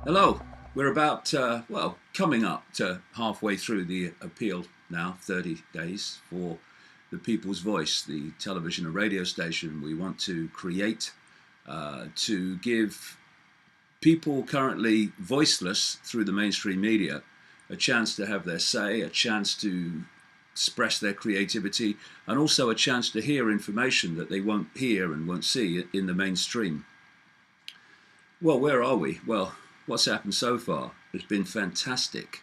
Hello, we're about, coming up to halfway through the appeal now, 30 days for the People's Voice, the television and radio station we want to create to give people currently voiceless through the mainstream media a chance to have their say, a chance to express their creativity, and also a chance to hear information that they won't hear and won't see in the mainstream. Well, where are we? Well, what's happened so far has been fantastic.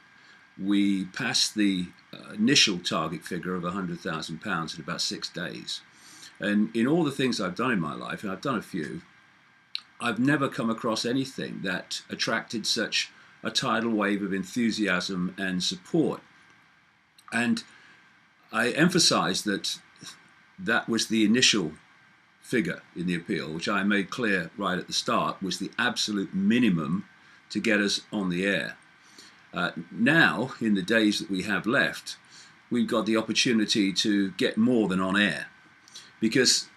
We passed the initial target figure of £100,000 in about 6 days. And in all the things I've done in my life, and I've done a few, I've never come across anything that attracted such a tidal wave of enthusiasm and support. And I emphasize that that was the initial figure in the appeal, which I made clear right at the start was the absolute minimum to get us on the air. Now, in the days that we have left, we've got the opportunity to get more than on air, because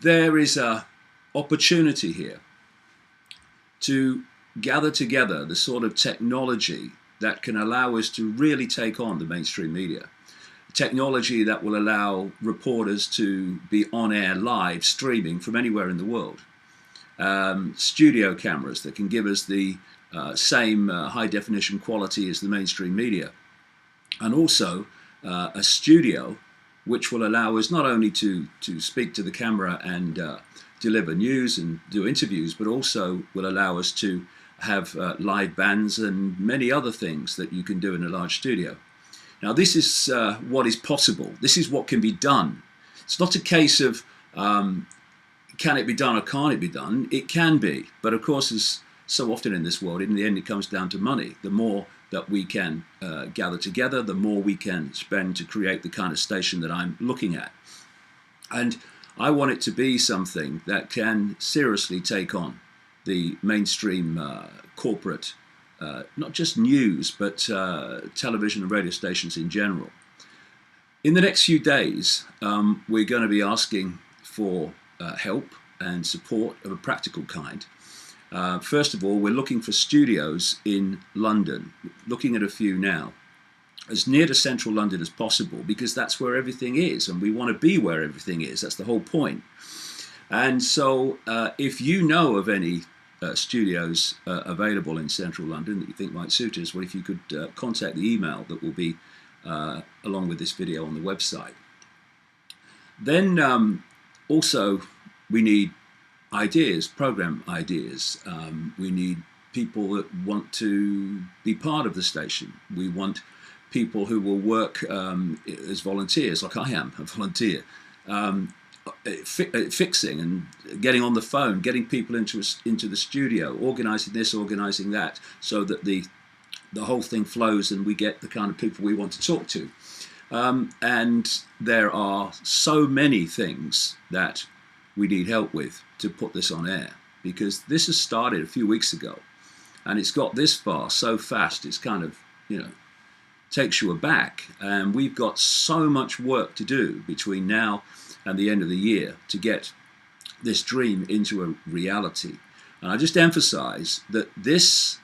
there is a opportunity here to gather together the sort of technology that can allow us to really take on the mainstream media. Technology that will allow reporters to be on air live streaming from anywhere in the world. Studio cameras that can give us the same high definition quality as the mainstream media. And also a studio which will allow us not only to speak to the camera and deliver news and do interviews, but also will allow us to have live bands and many other things that you can do in a large studio. Now, this is what is possible. This is what can be done. It's not a case of can it be done or can't it be done? It can be. But of course, as so often in this world, in the end, it comes down to money. The more that we can gather together, the more we can spend to create the kind of station that I'm looking at. And I want it to be something that can seriously take on the mainstream corporate not just news, but television and radio stations in general. In the next few days, we're going to be asking for help and support of a practical kind. First of all, we're looking for studios in London, looking at a few now, as near to central London as possible, because that's where everything is, and we want to be where everything is. That's the whole point. And so if you know of any studios available in central London that you think might suit us, well, if you could contact the email that will be along with this video on the website. Then also we need ideas, program ideas. We need people that want to be part of the station. We want people who will work as volunteers, like I am, a volunteer. Fixing and getting on the phone, getting people into the studio, organising this, organising that, so that the whole thing flows and we get the kind of people we want to talk to. And there are so many things that we need help with to put this on air, because this has started a few weeks ago and it's got this far so fast, it's kind of, takes you aback. And we've got so much work to do between now and the end of the year to get this dream into a reality. And I just emphasize that this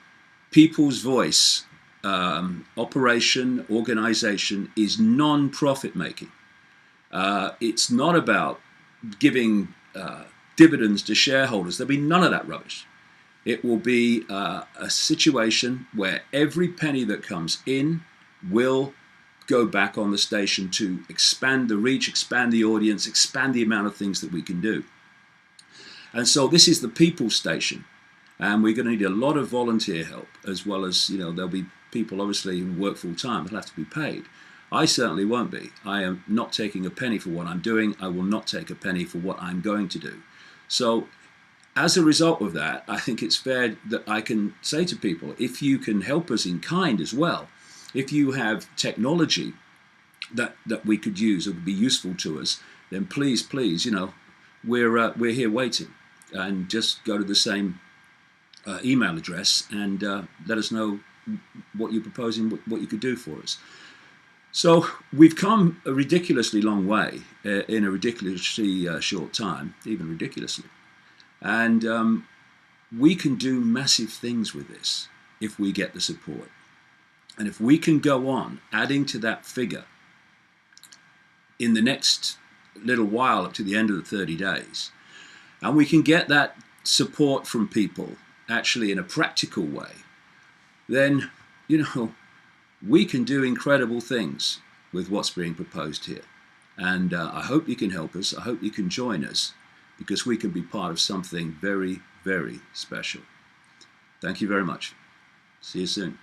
People's Voice operation, organization is non-profit making. It's not about giving dividends to shareholders. There'll be none of that rubbish. It will be a situation where every penny that comes in will go back on the station to expand the reach, expand the audience, expand the amount of things that we can do. And so this is the People's Station, and we're going to need a lot of volunteer help, as well as, there'll be people obviously who work full time, they'll have to be paid. I certainly won't be. I am not taking a penny for what I'm doing. I will not take a penny for what I'm going to do. So as a result of that, I think it's fair that I can say to people, if you can help us in kind as well, if you have technology that we could use that would be useful to us, then please, we're here waiting. And just go to the same email address and let us know what you're proposing, what you could do for us. So we've come a ridiculously long way in a ridiculously short time, even ridiculously. And we can do massive things with this if we get the support. And if we can go on adding to that figure in the next little while up to the end of the 30 days, and we can get that support from people actually in a practical way, then, we can do incredible things with what's being proposed here. And I hope you can help us. I hope you can join us, because we can be part of something very, very special. Thank you very much. See you soon.